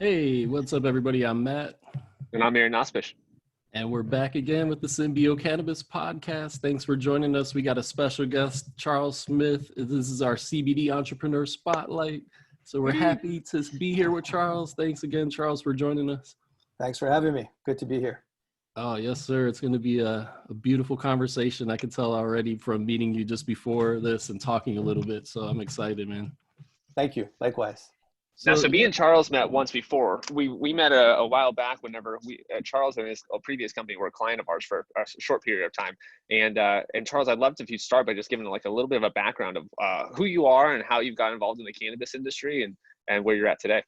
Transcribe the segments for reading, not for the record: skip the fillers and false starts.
Hey, what's up, everybody? I'm Matt, And I'm Aaron Nospish. and we're back again with the Symbio Cannabis podcast. Thanks for joining us. We got a special guest, Charles Smith. This is our CBD Entrepreneur Spotlight. So we're happy to be here with Charles. Thanks again, Charles, for joining us. Thanks for having me. Good to be here. Oh, yes, sir. It's going to be a beautiful conversation. I can tell already from meeting you just before this and talking a little bit. So I'm excited, man. Thank you. Likewise. So me and Charles met once before. We met a while back whenever Charles and his previous company were a client of ours for a short period of time. And Charles, I'd love to, if you start by just giving like a little bit of a background of who you are and how you've got involved in the cannabis industry and where you're at today.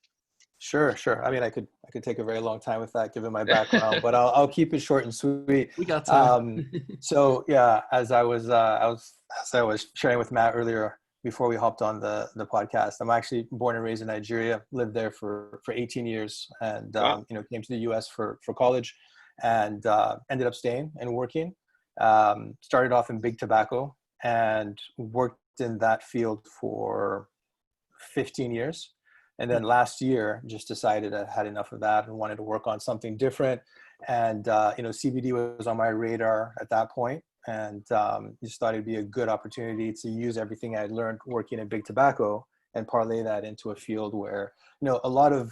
Sure. I mean, I could take a very long time with that, given my background, but I'll keep it short and sweet. We got time. So yeah, as I was sharing with Matt earlier, before we hopped on the podcast, I'm actually born and raised in Nigeria, lived there for 18 years and, Wow. Came to the US for college and ended up staying and working. Started off in big tobacco and worked in that field for 15 years. And then last year, just decided I had enough of that and wanted to work on something different. And, CBD was on my radar at that point. And just thought it'd be a good opportunity to use everything I learned working in big tobacco and parlay that into a field where, a lot of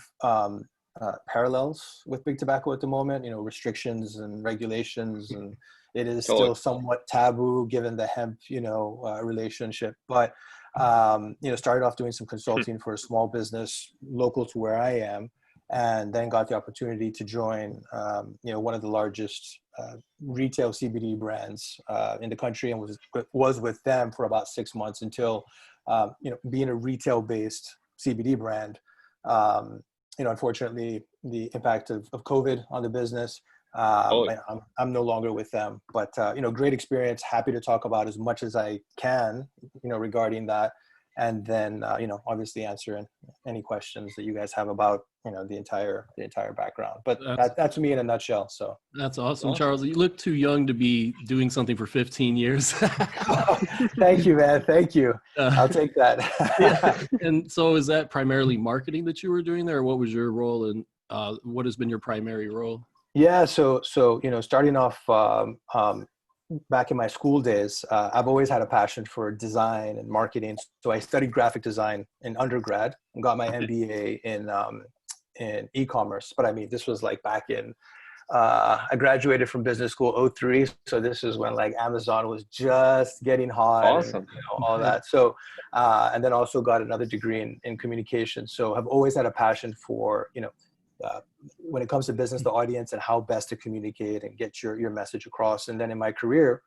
parallels with big tobacco at the moment, restrictions and regulations, and it is still somewhat taboo given the hemp, relationship. But, started off doing some consulting for a small business local to where I am, and then got the opportunity to join, one of the largest retail CBD brands in the country, and was with them for about 6 months until, being a retail-based CBD brand, unfortunately, the impact of COVID on the business, I'm no longer with them. But, great experience. Happy to talk about as much as I can, regarding that. And then, obviously answer any questions that you guys have about, the entire background. But that's me in a nutshell. So That's awesome, Charles. You look too young to be doing something for 15 years. Thank you, man. Thank you. I'll take that. Yeah. And so is that primarily marketing that you were doing there? Or what was your role, and what has been your primary role? Yeah. So, starting off, back in my school days, I've always had a passion for design and marketing. So I studied graphic design in undergrad and got my MBA in e-commerce. But I mean, this was like back in, I graduated from business school 2003. So this is when like Amazon was just getting hot. Awesome. And, all that. So, and then also got another degree in communication. So I've always had a passion for, when it comes to business, the audience, and how best to communicate and get your message across. And then in my career,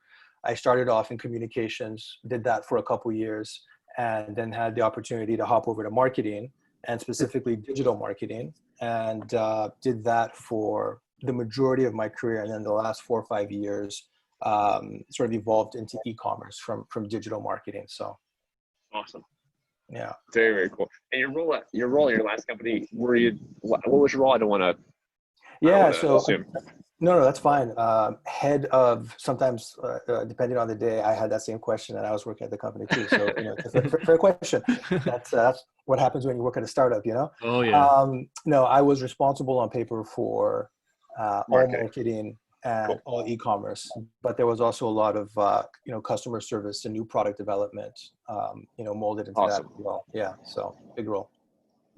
I started off in communications, did that for a couple of years, and then had the opportunity to hop over to marketing, and specifically digital marketing, and did that for the majority of my career. And then the last 4 or 5 years sort of evolved into e-commerce from digital marketing. So Awesome. yeah. Very, very cool. And your role in your last company, what was your role? I don't want to. Yeah. Assume. No, that's fine. Head of, sometimes, depending on the day, I had that same question, and I was working at the company too. So, fair question. That's what happens when you work at a startup, Oh, yeah. No, I was responsible on paper for all marketing and all e-commerce, but there was also a lot of, customer service and new product development, molded into that as well. Yeah. So big role.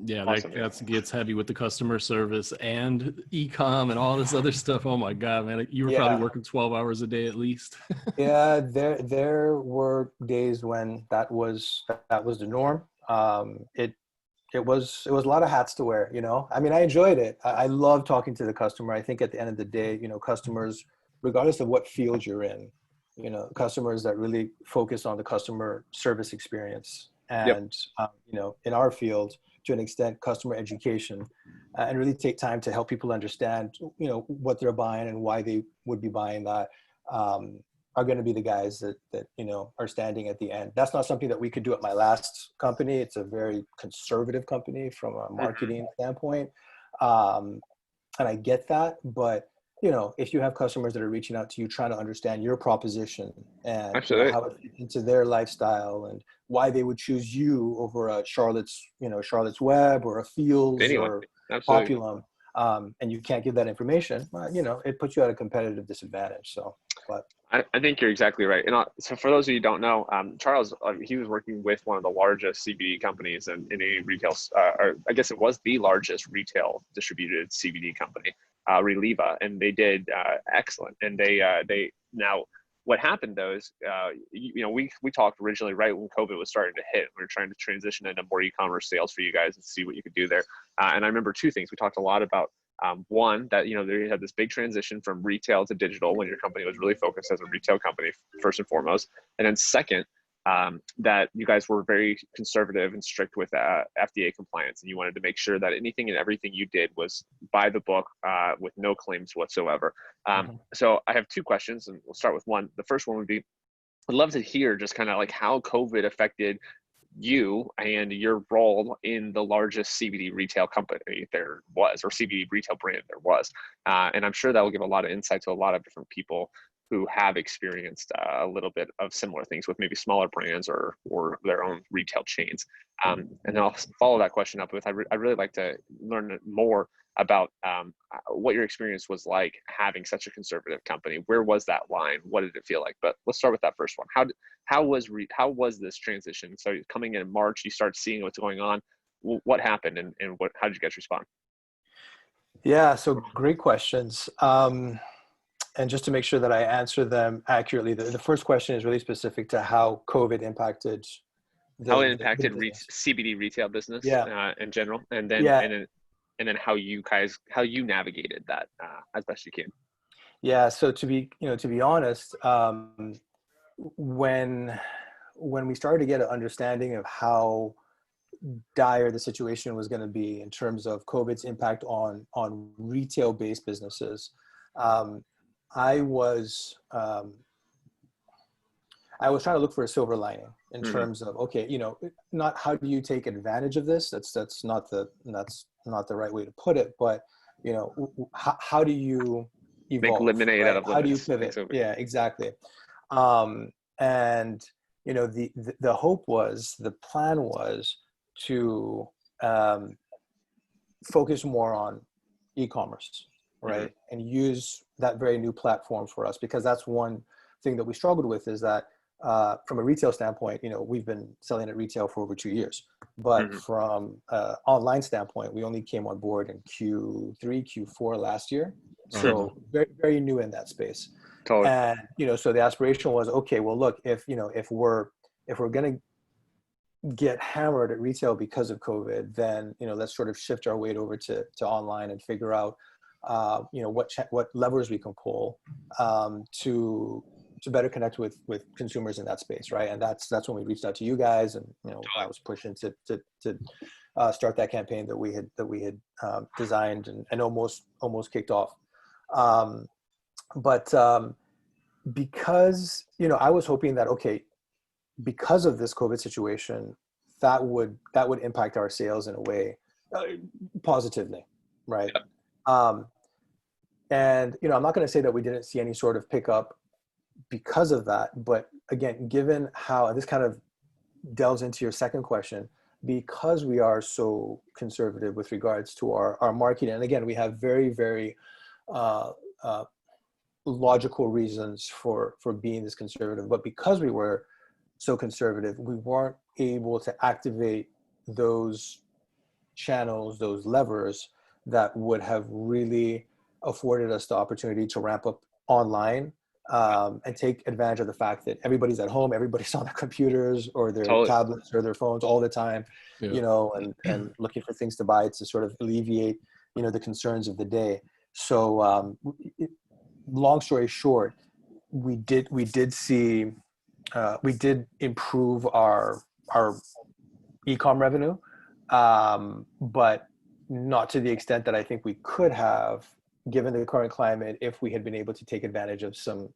Yeah, Awesome. that gets heavy with the customer service and e-com and all this other stuff. Oh my God, man. You were probably working 12 hours a day at least. Yeah, there were days when that was the norm. It was a lot of hats to wear, I mean, I enjoyed it. I love talking to the customer. I think at the end of the day, customers, regardless of what field you're in, customers that really focus on the customer service experience, and, in our field, to an extent, customer education, and really take time to help people understand, what they're buying and why they would be buying that, are going to be the guys that are standing at the end. That's not something that we could do at my last company. It's a very conservative company from a marketing standpoint. And I get that, but if you have customers that are reaching out to you, trying to understand your proposition and how it fits into their lifestyle and why they would choose you over a Charlotte's Web or a Fields or Absolutely. populum, and you can't give that information, well, it puts you at a competitive disadvantage. So, but I think you're exactly right. And so for those of you who don't know, Charles, he was working with one of the largest CBD companies in a retail, or I guess it was the largest retail distributed CBD company, Reliva, and they did excellent. And they now, what happened though is, we talked originally right when COVID was starting to hit. We were trying to transition into more e-commerce sales for you guys and see what you could do there. And I remember two things. We talked a lot about one, that they had this big transition from retail to digital when your company was really focused as a retail company first and foremost, and then second, that you guys were very conservative and strict with FDA compliance, and you wanted to make sure that anything and everything you did was by the book, with no claims whatsoever. So I have two questions, and we'll start with one. The first one would be, I'd love to hear just kind of like how COVID affected you and your role in the largest CBD retail company there was, or CBD retail brand there was. And I'm sure that will give a lot of insight to a lot of different people who have experienced a little bit of similar things with maybe smaller brands or their own retail chains. And then I'll follow that question up with, I'd really like to learn more about what your experience was like having such a conservative company. Where was that line? What did it feel like? But let's start with that first one. How was this transition? So coming in March, you start seeing what's going on. What happened, and how did you guys respond? yeah, so great questions. And just to make sure that I answer them accurately, the first question is really specific to how COVID impacted How it the impacted business. CBD retail business in general, and then Yeah. and then how you navigated that as best you can. Yeah. So to be honest, when we started to get an understanding of how dire the situation was going to be in terms of COVID's impact on retail-based businesses, I was trying to look for a silver lining in terms of, okay, not how do you take advantage of this? That's not the right way to put it, but how do you evolve? Make lemonade right? out of lemons. How do you pivot? Yeah, exactly. And the hope was, the plan was to focus more on e-commerce, right? And use that very new platform for us, because that's one thing that we struggled with, is that from a retail standpoint, we've been selling at retail for over 2 years, but from online standpoint, we only came on board in Q3, Q4 last year. So very, very new in that space. Totally. And, so the aspiration was, okay, well, look, if we're going to get hammered at retail because of COVID, then, let's sort of shift our weight over to online and figure out, what levers we can pull to better connect with consumers in that space, right? And that's when we reached out to you guys, and I was pushing to start that campaign that we had designed and almost kicked off. But because I was hoping that, okay, because of this COVID situation, that would impact our sales in a way positively, right? And I'm not going to say that we didn't see any sort of pickup because of that, but again, given how, and this kind of delves into your second question, because we are so conservative with regards to our marketing, and again, we have very, very logical reasons for being this conservative, but because we were so conservative, we weren't able to activate those channels, those levers that would have really afforded us the opportunity to ramp up online, and take advantage of the fact that everybody's at home, everybody's on their computers or their tablets or their phones all the time, and looking for things to buy to sort of alleviate, the concerns of the day. So, long story short, we did improve our e-com revenue, but not to the extent that I think we could have, given the current climate, if we had been able to take advantage of some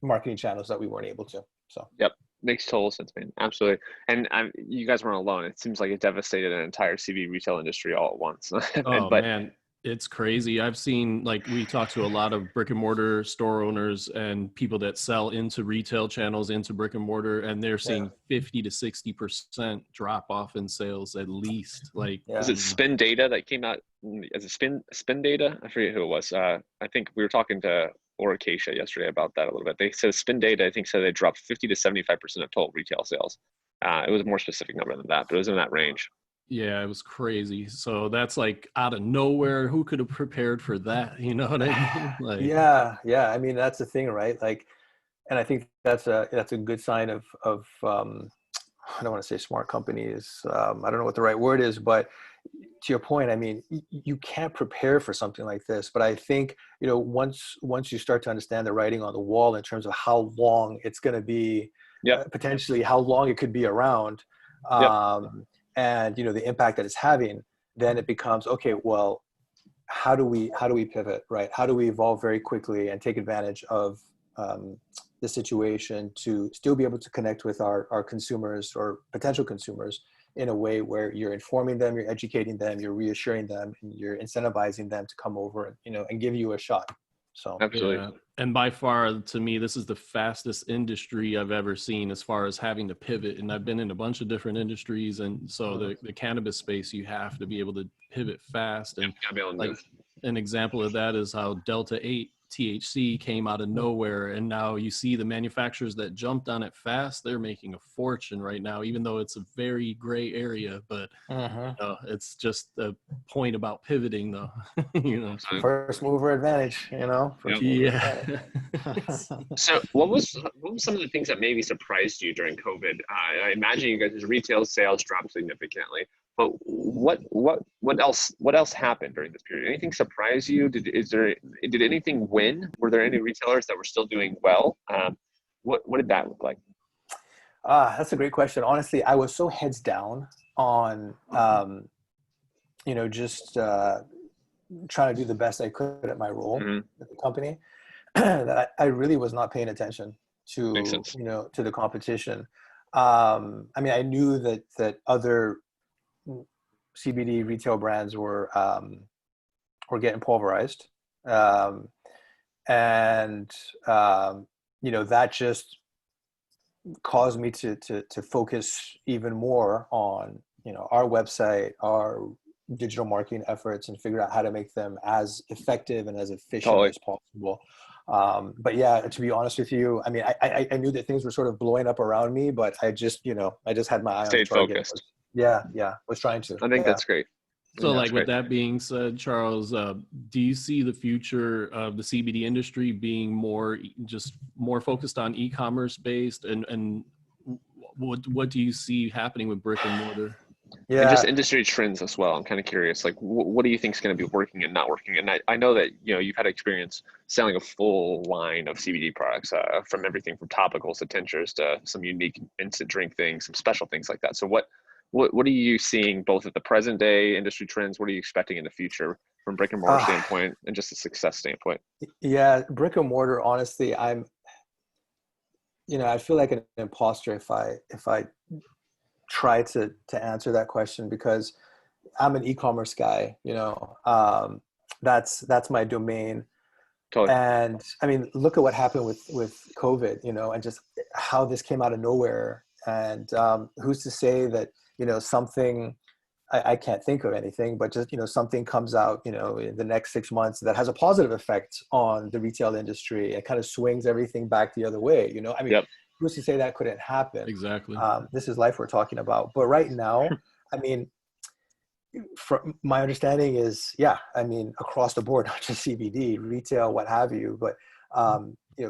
marketing channels that we weren't able to. So. Yep. Makes total sense, man. Absolutely. And you guys weren't alone. It seems like it devastated an entire CBD retail industry all at once. Oh, but man. It's crazy. I've seen, like, we talk to a lot of brick and mortar store owners and people that sell into retail channels, into brick and mortar, and they're seeing 50 to 60% drop off in sales at least. Like, Was it Spin Data that came out as a Spin Data? I forget who it was. I think we were talking to Oracacia yesterday about that a little bit. They said Spin Data, I think, said they dropped 50 to 75% of total retail sales. It was a more specific number than that, but it was in that range. Yeah, it was crazy. So that's like out of nowhere. Who could have prepared for that? You know what I mean? Like, Yeah. I mean, that's the thing, right? Like, and I think that's a good sign of I don't want to say smart companies. I don't know what the right word is, but to your point, I mean, you can't prepare for something like this. But I think, once you start to understand the writing on the wall in terms of how long it's going to be, potentially how long it could be around, and the impact that it's having, then it becomes, okay, well, how do we pivot, right? How do we evolve very quickly and take advantage of the situation to still be able to connect with our consumers or potential consumers in a way where you're informing them, you're educating them, you're reassuring them, and you're incentivizing them to come over and give you a shot. So absolutely. Yeah. And by far, to me, this is the fastest industry I've ever seen as far as having to pivot. And I've been in a bunch of different industries. And so the cannabis space, you have to be able to pivot fast. And like an example of that is how Delta 8 THC came out of nowhere. And now you see the manufacturers that jumped on it fast, they're making a fortune right now, even though it's a very gray area. But it's just the point about pivoting, though. First mover advantage, So what was some of the things that maybe surprised you during COVID? I imagine you guys' retail sales dropped significantly, but what else happened during this period? Anything surprise you? Did anything win? Were there any retailers that were still doing well? What did that look like? That's a great question. Honestly, I was so heads down on just trying to do the best I could at my role at the company that I really was not paying attention to to the competition. I mean, I knew that other CBD retail brands were getting pulverized, and that just caused me to focus even more on our website, our digital marketing efforts, and figure out how to make them as effective and as efficient as possible. But yeah, to be honest with you, I mean, I knew that things were sort of blowing up around me, but I just had my eye on the target. Focused. Was trying to. I think that's great. So with that being said, Charles, do you see the future of the CBD industry being more focused on e-commerce based, and what do you see happening with brick and mortar? Yeah. And just industry trends as well. I'm kind of curious, like what do you think is going to be working and not working? And I know that you've had experience selling a full line of CBD products, from everything from topicals to tinctures to some unique instant drink things, some special things like that. So what are you seeing both at the present day industry trends? What are you expecting in the future from brick and mortar standpoint and just a success standpoint? Yeah, brick and mortar, honestly, I feel like an imposter if I try to answer that question, because I'm an e-commerce guy, that's my domain. Totally. And I mean, look at what happened with COVID, and just how this came out of nowhere. And who's to say that, something, I can't think of anything, but just, something comes out, in the next 6 months that has a positive effect on the retail industry and kind of swings everything back the other way, I mean, who's to say that couldn't happen? Exactly. This is life we're talking about. But right now, I mean, from my understanding is, I mean, across the board, not just CBD, retail, what have you, but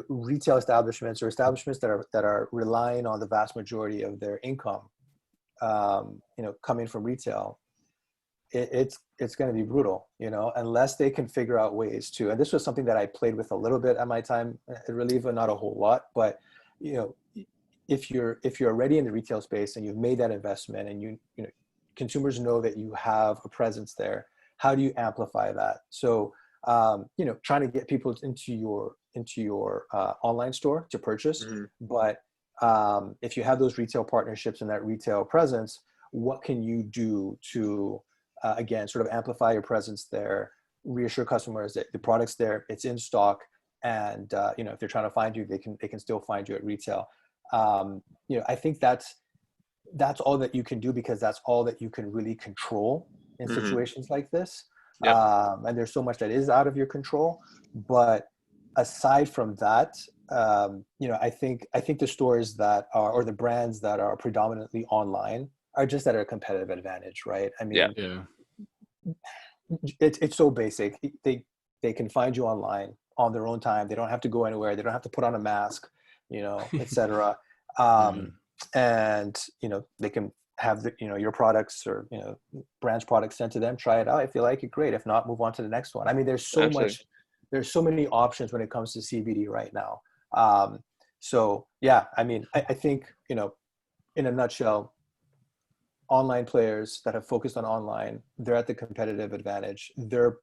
retail establishments or establishments that are relying on the vast majority of their income, coming from retail, it's going to be brutal, unless they can figure out ways to. And this was something that I played with a little bit at my time at Reliva, not a whole lot, but if you're already in the retail space and you've made that investment and consumers know that you have a presence there, how do you amplify that? So trying to get people into your online store to purchase, but if you have those retail partnerships and that retail presence, what can you do to again sort of amplify your presence there, reassure customers that the product's there, it's in stock, and if they're trying to find you, they can still find you at retail. I think that's all that you can do, because that's all that you can really control in situations like this. Yep. And there's so much that is out of your control. But aside from that, I think the stores that are, or the brands that are predominantly online, are just at a competitive advantage, right? I mean, Yeah. it's so basic. They can find you online on their own time. They don't have to go anywhere. They don't have to put on a mask, etc. And they can have your products, or brand's products sent to them, try it out. If you like it, great. If not, move on to the next one. I mean, there's so many options when it comes to CBD right now. So yeah, I mean, I think, in a nutshell, online players that have focused on online, they're at the competitive advantage. They're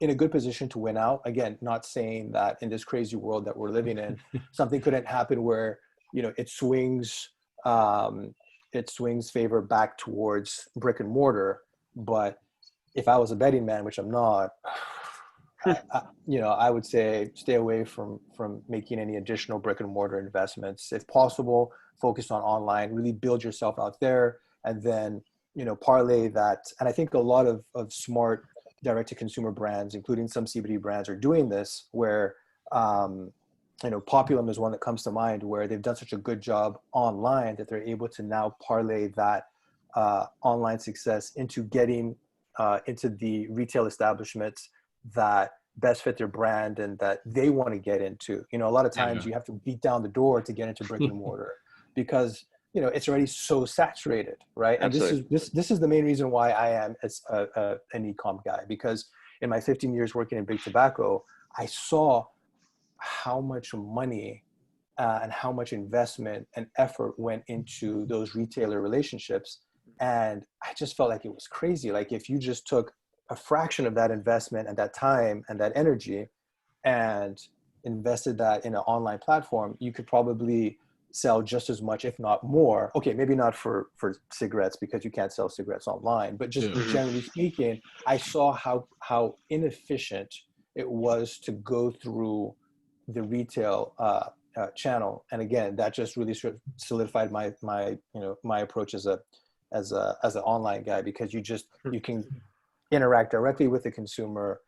in a good position to win out. Again, not saying that in this crazy world that we're living in, something couldn't happen where, it swings favor back towards brick and mortar. But if I was a betting man, which I'm not, I would say stay away from making any additional brick and mortar investments. If possible, focus on online, really build yourself out there, and then, parlay that. And I think a lot of smart direct-to-consumer brands, including some CBD brands, are doing this, where, Populum is one that comes to mind, where they've done such a good job online that they're able to now parlay that online success into getting into the retail establishments that best fit their brand and that they want to get into. A lot of times you have to beat down the door to get into brick and mortar, because it's already so saturated, right? And this is the main reason why I am an e-com guy, because in my 15 years working in big tobacco, I saw how much money and how much investment and effort went into those retailer relationships. And I just felt like it was crazy. Like, if you just took a fraction of that investment and that time and that energy and invested that in an online platform, you could probably sell just as much, if not more. Okay, maybe not for cigarettes, because you can't sell cigarettes online, but just generally speaking, I saw how inefficient it was to go through the retail channel. And again, that just really solidified my approach as an online guy, because you can interact directly with the consumer,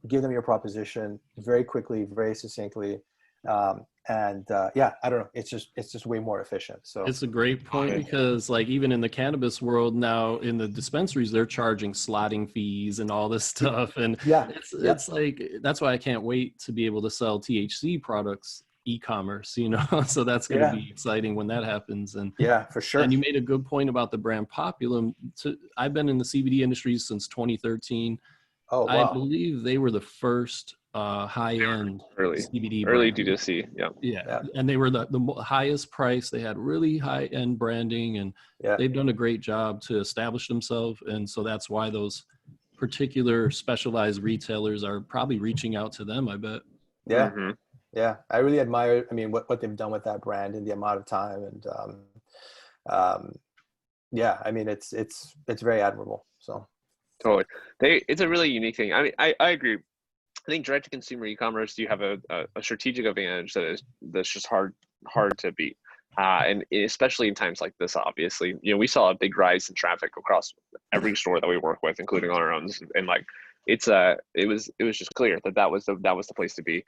give them your proposition very quickly, very succinctly. I don't know, it's just way more efficient. So it's a great point, because like, even in the cannabis world now, in the dispensaries, they're charging slotting fees and all this stuff. And it's like, that's why I can't wait to be able to sell THC products e-commerce, so that's going to be exciting when that happens. And for sure. And you made a good point about the brand Populum. I've been in the CBD industry since 2013. Oh, wow. I believe they were the first high-end CBD early brand. D2C. Yeah. And they were the highest price. They had really high-end branding, and they've done a great job to establish themselves. And so that's why those particular specialized retailers are probably reaching out to them, I bet. Yeah, I really admire, what they've done with that brand in the amount of time. And it's very admirable. So totally. It's a really unique thing. I agree. I think direct to consumer e-commerce, you have a strategic advantage that's just hard to beat. And especially in times like this, obviously, we saw a big rise in traffic across every store that we work with, including on our own. And like, it was just clear that was the place to be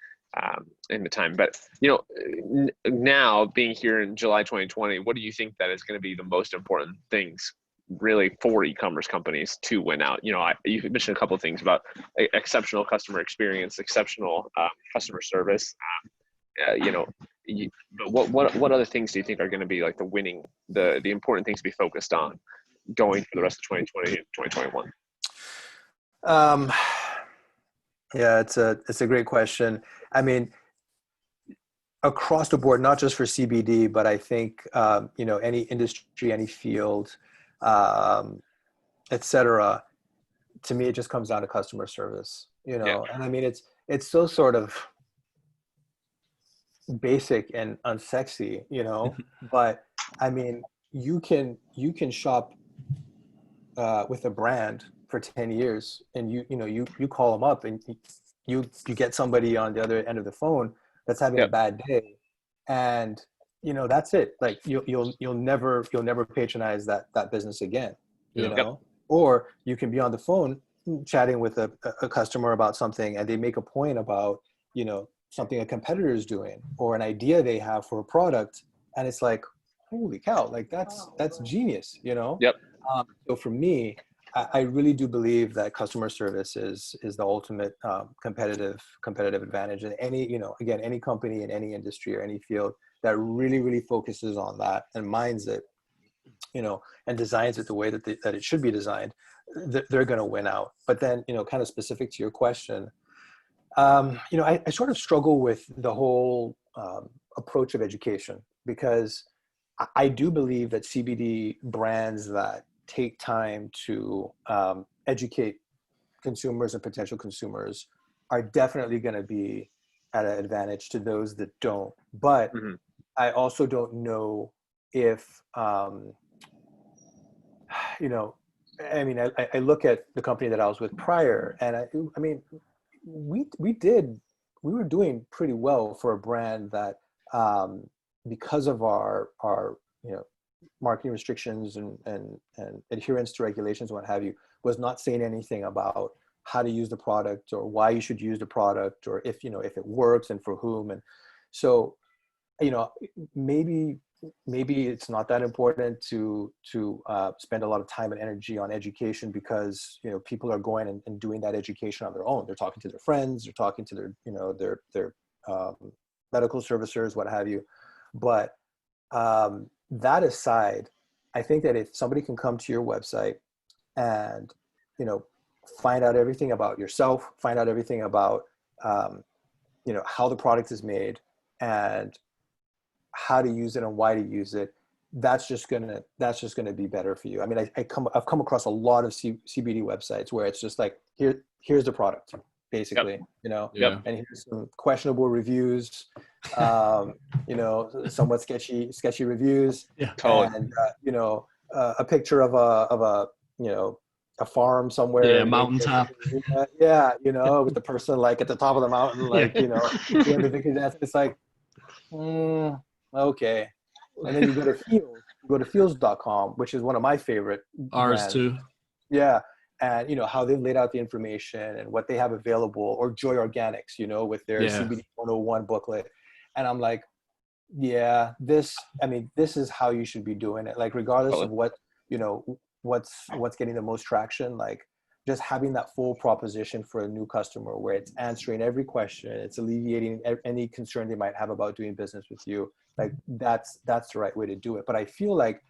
in the time. But now being here in July 2020, what do you think that is going to be the most important things really for e-commerce companies to win out? You mentioned a couple of things about exceptional customer experience, exceptional customer service. But what other things do you think are going to be like the important things to be focused on going for the rest of 2020 and 2021? It's a great question. Across the board, not just for CBD, but I think any industry, any field, etc. To me, it just comes down to customer service. And it's so sort of basic and unsexy, but you can shop with a brand for 10 years and you call them up and you get somebody on the other end of the phone that's having a bad day, and that's it. Like you'll never patronize that business again, or you can be on the phone chatting with a customer about something, and they make a point about something a competitor is doing or an idea they have for a product, and it's like, holy cow, like that's genius. So for me, I really do believe that customer service is the ultimate competitive advantage. And any company in any industry or any field that really focuses on that and minds it, and designs it the way that it should be designed, they're going to win out. But then, kind of specific to your question, I sort of struggle with the whole approach of education, because I do believe that CBD brands that take time to educate consumers and potential consumers are definitely going to be at an advantage to those that don't. But I also don't know if, I look at the company that I was with prior, and I mean, we were doing pretty well for a brand that, because of our marketing restrictions and adherence to regulations and what have you, was not saying anything about how to use the product or why you should use the product, or if it works and for whom. And so, maybe it's not that important to spend a lot of time and energy on education, because people are going and doing that education on their own. They're talking to their friends, they're talking to their medical servicers, what have you. But that aside, I think that if somebody can come to your website and find out everything about yourself, find out everything about how the product is made and how to use it and why to use it, that's just gonna be better for you. I mean, I've come across a lot of CBD websites where it's just like, here's the product, basically, and here's some questionable reviews, somewhat sketchy reviews, and a picture of a farm somewhere, a mountaintop, with the person like at the top of the mountain, like doing the victory dance. It's like, okay. And then you go to Feels.com, which is one of my favorite ours brands. too. Yeah. And how they've laid out the information and what they have available, or Joy Organics, with their CBD 101 booklet. And I'm like, this is how you should be doing it. Like, regardless of what, what's getting the most traction, like just having that full proposition for a new customer where it's answering every question, it's alleviating any concern they might have about doing business with you. Like that's the right way to do it. But I feel like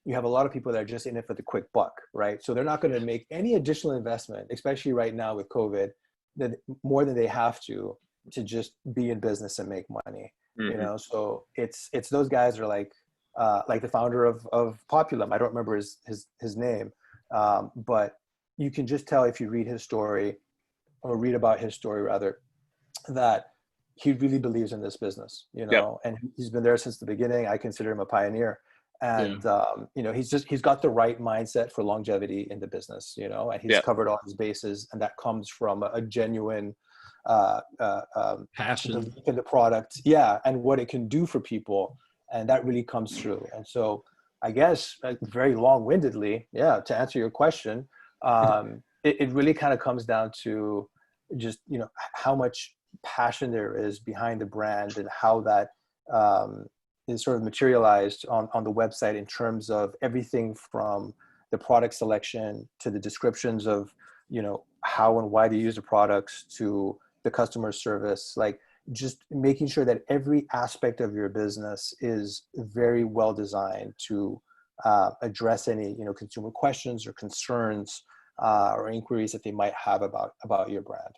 you have a lot of people that are just in it for the quick buck, right? So they're not going to make any additional investment, especially right now with COVID, that more than they have to just be in business and make money. So it's those guys are like the founder of Populum. I don't remember his name, but you can just tell if you read his story, or read about his story rather, that he really believes in this business, and he's been there since the beginning. I consider him a pioneer. And, he's got the right mindset for longevity in the business, and he's covered all his bases, and that comes from a genuine passion belief in the product. Yeah. And what it can do for people. And that really comes through. And so I guess, very long-windedly, to answer your question, it really kind of comes down to just, how much passion there is behind the brand, and how that, is sort of materialized on the website in terms of everything from the product selection to the descriptions of, how and why to use the products, to the customer service, like just making sure that every aspect of your business is very well designed to address any, consumer questions or concerns or inquiries that they might have about your brand.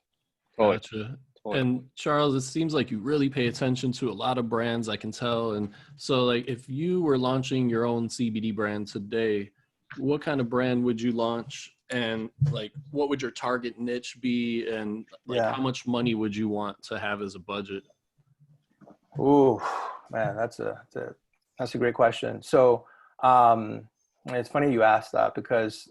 Gotcha. And Charles, it seems like you really pay attention to a lot of brands, I can tell. And so, like, if you were launching your own CBD brand today, what kind of brand would you launch? And like, what would your target niche be? And like, how much money would you want to have as a budget? Ooh, man, that's a great question. So, it's funny you asked that, because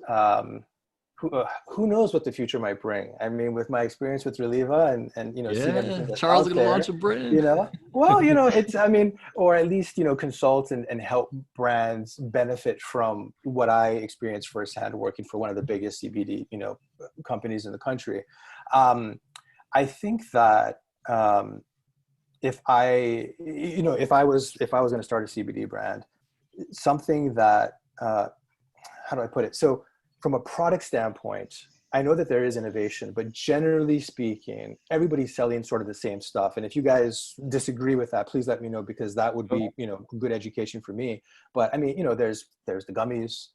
who knows what the future might bring? I mean, with my experience with Reliva and seeing everything that's Charles out gonna there, launch a brand. well, it's, I mean, or at least, consult and help brands benefit from what I experienced firsthand working for one of the biggest CBD, companies in the country. I think that if I was going to start a CBD brand, something that, how do I put it? So from a product standpoint, I know that there is innovation, but generally speaking, everybody's selling sort of the same stuff. And if you guys disagree with that, please let me know, because that would be, good education for me. But I mean, there's the gummies,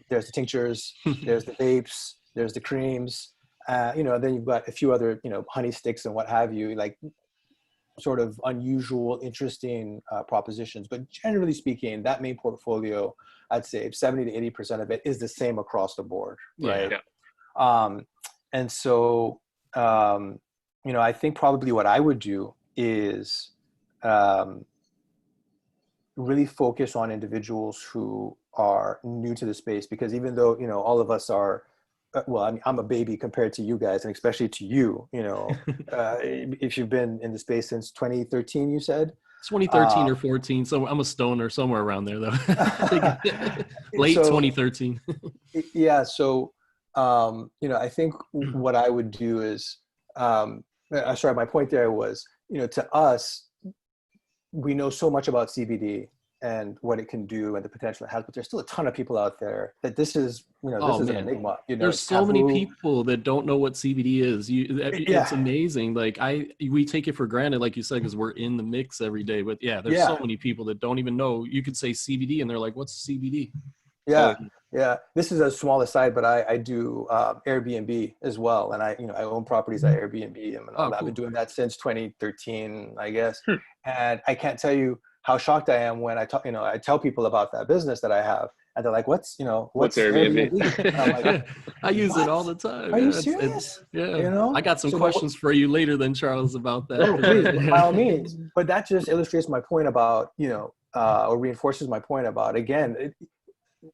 there's the tinctures, there's the vapes, there's the creams, then you've got a few other, honey sticks and what have you, like sort of unusual, interesting propositions. But generally speaking, that main portfolio, I'd say 70 to 80% of it is the same across the board, right? Yeah. And so, I think probably what I would do is really focus on individuals who are new to the space, because even though, all of us are, well, I mean, I'm a baby compared to you guys, and especially to you, if you've been in the space since 2013, you said? 2013 or 14. So I'm a stoner somewhere around there, though. Late So, 2013. Yeah. So, I think what I would do is, sorry, my point there was, to us, we know so much about CBD and what it can do and the potential it has, but there's still a ton of people out there that this is an enigma. There's so many people that don't know what CBD is. It's amazing. Like we take it for granted, like you said, because we're in the mix every day. But there's so many people that don't even know. You could say CBD and they're like, "What's CBD?" Yeah. This is a small aside, but I do Airbnb as well, and I own properties at Airbnb, and I've been doing that since 2013, I guess. And I can't tell you how shocked I am when I tell people about that business that I have, and they're like, "What's Airbnb?" And I'm like, I use it all the time. Are you serious? I got some questions for you later then, Charles, about that. Oh, please, by all means. But that just illustrates my point about, or reinforces my point about, again,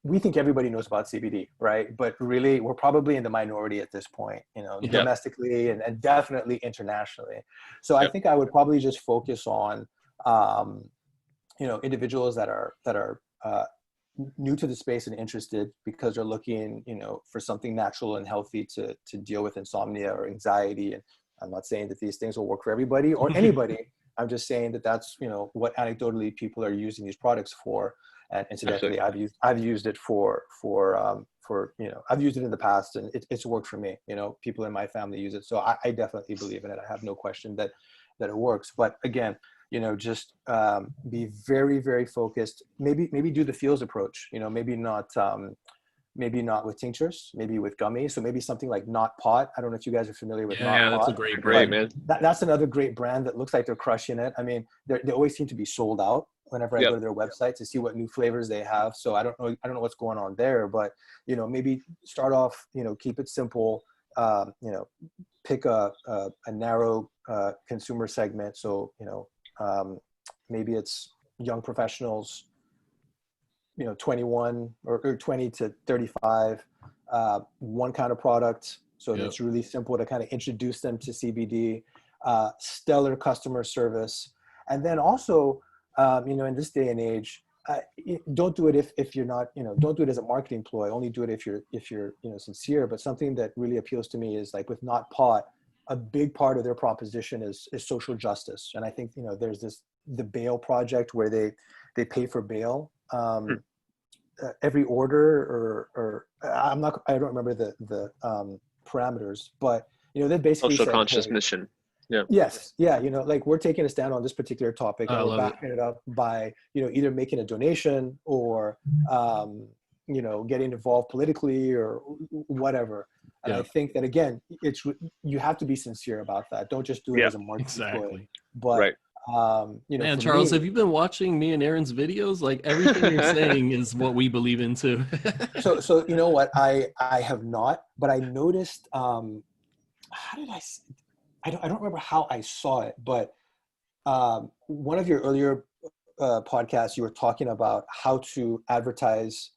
we think everybody knows about CBD, right? But really, we're probably in the minority at this point, domestically and definitely internationally. So I think I would probably just focus on, individuals that are new to the space and interested because they're looking, for something natural and healthy to deal with insomnia or anxiety. And I'm not saying that these things will work for everybody or anybody. I'm just saying that that's, what anecdotally people are using these products for. And incidentally, I've used it for I've used it in the past, and it's worked for me. People in my family use it, so I definitely believe in it. I have no question that it works. But again, just be very, very focused. Maybe do the feels approach. Maybe not with tinctures, maybe with gummies. So maybe something like Not Pot. I don't know if you guys are familiar with Not Pot. Yeah, that's a great brand, man. That's another great brand that looks like they're crushing it. I mean, they always seem to be sold out whenever I go to their website to see what new flavors they have. So I don't know what's going on there, but maybe start off, keep it simple, pick a narrow consumer segment. So, maybe it's young professionals, 21 or 20 to 35, one kind of product. So it's really simple to kind of introduce them to CBD, stellar customer service. And then also, in this day and age, don't do it if you're not, don't do it as a marketing ploy. Only do it if you're sincere. But something that really appeals to me is like with Not Pot, a big part of their proposition is social justice. And I think, there's the bail project where they pay for bail. Every order or I don't remember the parameters, but they basically social conscious mission. Yeah. Yes. Yeah. Like we're taking a stand on this particular topic, and we're backing it up by, either making a donation or, getting involved politically or whatever. And I think that, again, you have to be sincere about that. Don't just do it as a marketing ploy. But, man, Charles, have you been watching me and Aaron's videos? Like everything you're saying is what we believe in too. So you know what? I have not, but I noticed, how did I don't remember how I saw it, but one of your earlier podcasts, you were talking about how to advertise.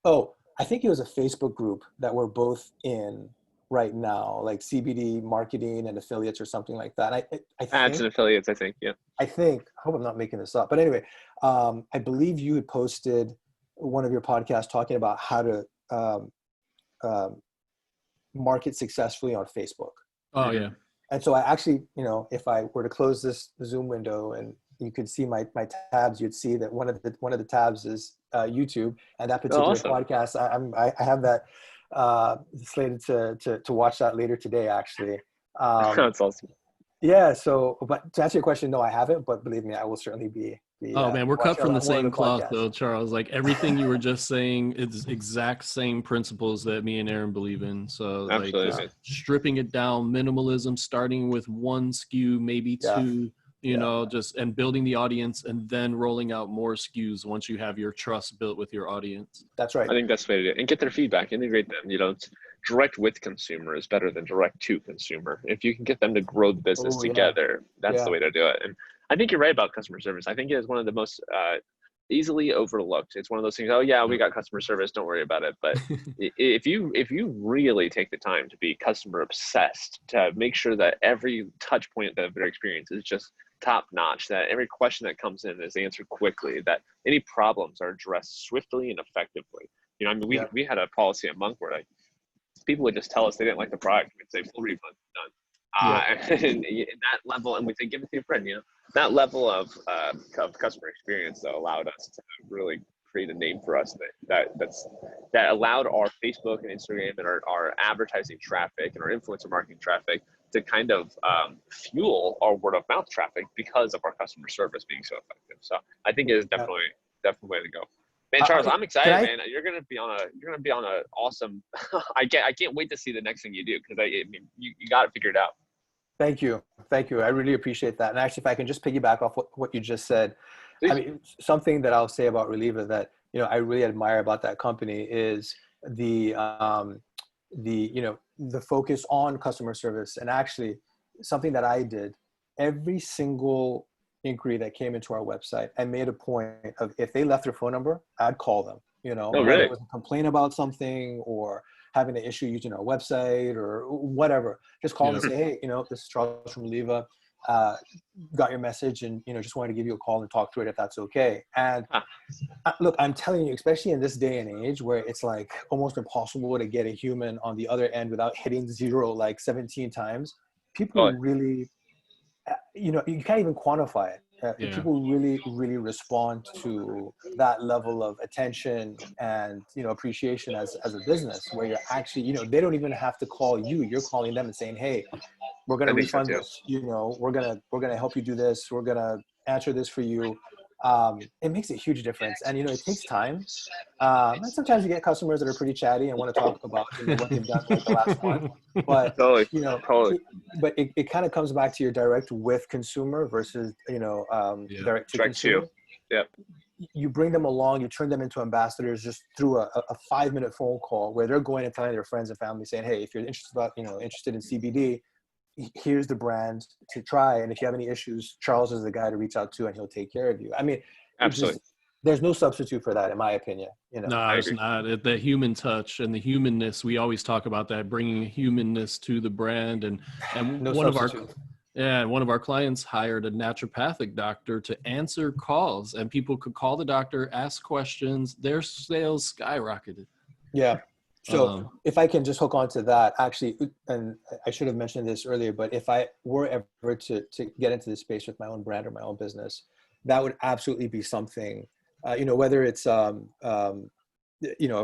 Oh, I think it was a Facebook group that we're both in right now, like CBD marketing and affiliates or something like that. I Ads think, and affiliates, I think. Yeah. I hope I'm not making this up, but anyway, I believe you had posted one of your podcasts talking about how to market successfully on Facebook. Oh yeah. And so I actually, if I were to close this Zoom window and you could see my tabs, you'd see that one of the tabs is YouTube, and that particular Awesome. podcast. I have that slated to watch that later today, actually. That's awesome. Yeah. So, but to answer your question, no, I haven't. But believe me, I will certainly be. Oh man, we're cut watching a from the lot more of same cloth podcasts. though, Charles. Like everything you were just saying is exact same principles that me and Aaron believe in. So like Absolutely. just stripping it down, minimalism, starting with one SKU, maybe Yeah. two, and building the audience and then rolling out more SKUs once you have your trust built with your audience. That's right. I think that's the way to do it. And get their feedback, integrate them. It's direct with consumer is better than direct to consumer. If you can get them to grow the business together, that's the way to do it. And I think you're right about customer service. I think it is one of the most easily overlooked. It's one of those things, oh yeah, we got customer service, don't worry about it. But if you really take the time to be customer obsessed, to make sure that every touch point of their experience is just top notch, that every question that comes in is answered quickly, that any problems are addressed swiftly and effectively. We had a policy at Monk where people would just tell us they didn't like the product. We'd say full refund, done. And that level, and we say give it to your friend. That level of customer experience though allowed us to really create a name for us that allowed our Facebook and Instagram and our advertising traffic and our influencer marketing traffic to kind of fuel our word of mouth traffic because of our customer service being so effective. So I think it is definitely way to go. Man, Charles, I'm excited, man. You're gonna be on a awesome. I can't wait to see the next thing you do, because you got it figured out. Thank you. I really appreciate that. And actually, if I can just piggyback off what you just said, Please. I mean, something that I'll say about Reliva that I really admire about that company is the focus on customer service. And actually, something that I did, every single inquiry that came into our website, I made a point of, if they left their phone number, I'd call them. Oh, whether really? it was a complaint about something or having an issue using our website or whatever, just call them and say, hey, this is Charles from Reliva, got your message, and just wanted to give you a call and talk through it if that's okay. And look, I'm telling you, especially in this day and age where it's like almost impossible to get a human on the other end without hitting zero like 17 times, people really, you can't even quantify it. People really, really respond to that level of attention and appreciation as a business, where you're actually they don't even have to call you. You're calling them and saying, hey, we're going to refund this. We're gonna help you do this. We're gonna answer this for you. It makes a huge difference, and it takes time. And sometimes you get customers that are pretty chatty and want to talk about what they've done like the last month. But totally. But it kind of comes back to your direct with consumer versus direct to consumer. Yeah. You bring them along, you turn them into ambassadors just through a 5-minute phone call where they're going and telling their friends and family, saying, hey, if you're interested in CBD, here's the brand to try. And if you have any issues, Charles is the guy to reach out to, and he'll take care of you. I mean, absolutely. There's no substitute for that, in my opinion. No, it's not. The human touch and the humanness, we always talk about that, bringing humanness to the brand. And no one substitute. one of our clients hired a naturopathic doctor to answer calls, and people could call the doctor, ask questions. Their sales skyrocketed. Yeah. So if I can just hook on to that, actually, and I should have mentioned this earlier, but if I were ever to get into this space with my own brand or my own business, that would absolutely be something, whether it's, a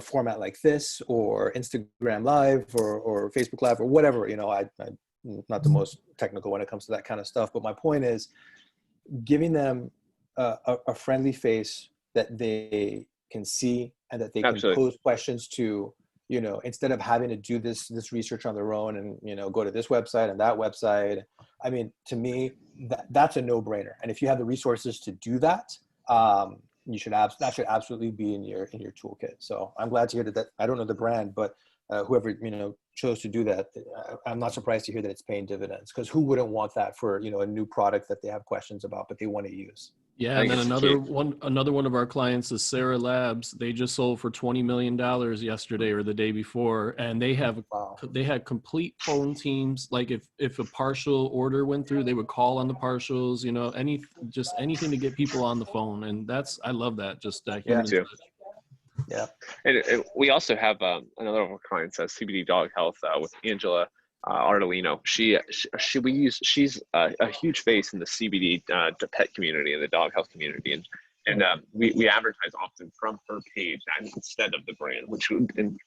format like this or Instagram Live or Facebook Live or whatever, I'm not the most technical when it comes to that kind of stuff. But my point is giving them a friendly face that they can see and that they can pose questions to, instead of having to do this research on their own and, go to this website and that website. I mean, to me, that's a no-brainer. And if you have the resources to do that, that should absolutely be in your toolkit. So I'm glad to hear that I don't know the brand, but whoever, chose to do that, I'm not surprised to hear that it's paying dividends, because who wouldn't want that for, a new product that they have questions about, but they want to use. Yeah, and then another one of our clients is Sarah Labs. They just sold for $20 million yesterday or the day before, and they had complete phone teams. Like if a partial order went through, they would call on the partials. Anything to get people on the phone, and I love that. Just that human touch. Yeah, and we also have another of our clients, CBD Dog Health, with Angela Ardolino. She's a huge face in the CBD pet community and the dog health community, and we advertise often from her page instead of the brand, which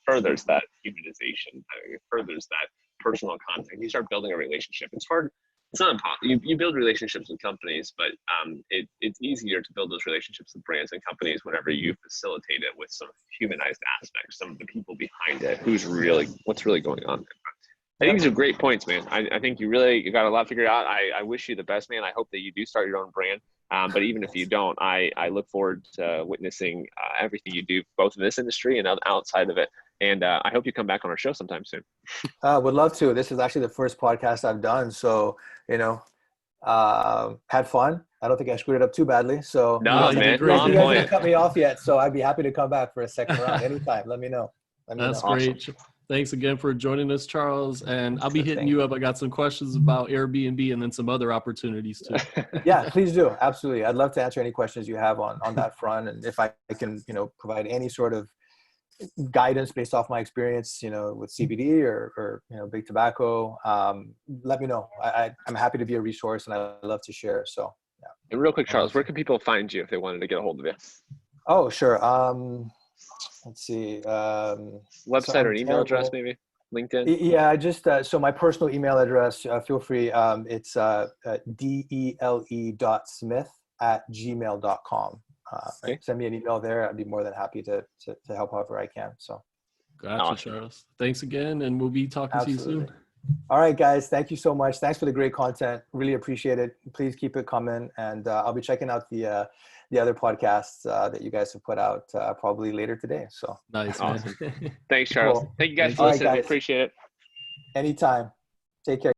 furthers that humanization, furthers that personal contact. You start building a relationship. It's hard. It's not impossible. You build relationships with companies, but it's easier to build those relationships with brands and companies whenever you facilitate it with some humanized aspects, some of the people behind it, what's really going on. I think these are great points, man. I think you got a lot figured out. I wish you the best, man. I hope that you do start your own brand. But even if you don't, I look forward to witnessing everything you do, both in this industry and outside of it. And I hope you come back on our show sometime soon. Would love to. This is actually the first podcast I've done. So, had fun. I don't think I screwed it up too badly. So no, man, you guys haven't cut me off yet. So I'd be happy to come back for a second round anytime. Let me know. That's great. Awesome. Thanks again for joining us, Charles. And I'll be hitting you up. I got some questions about Airbnb and then some other opportunities too. Yeah, please do. Absolutely. I'd love to answer any questions you have on that front. And if I can, provide any sort of guidance based off my experience, with CBD or big tobacco, let me know. I'm happy to be a resource and I love to share. So, yeah. And real quick, Charles, where can people find you if they wanted to get a hold of you? Oh, sure. Let's see. Website or an email address, maybe? LinkedIn? Yeah, just so my personal email address, feel free. It's dele.smith@gmail.com. Okay. Send me an email there. I'd be more than happy to help however I can. So, gotcha, awesome. Charles. Thanks again, and we'll be talking to you soon. All right, guys. Thank you so much. Thanks for the great content. Really appreciate it. Please keep it coming, and I'll be checking out the other podcasts that you guys have put out probably later today. So nice, awesome. Thanks, Charles. Cool. Thank you guys for listening. I appreciate it. Anytime. Take care.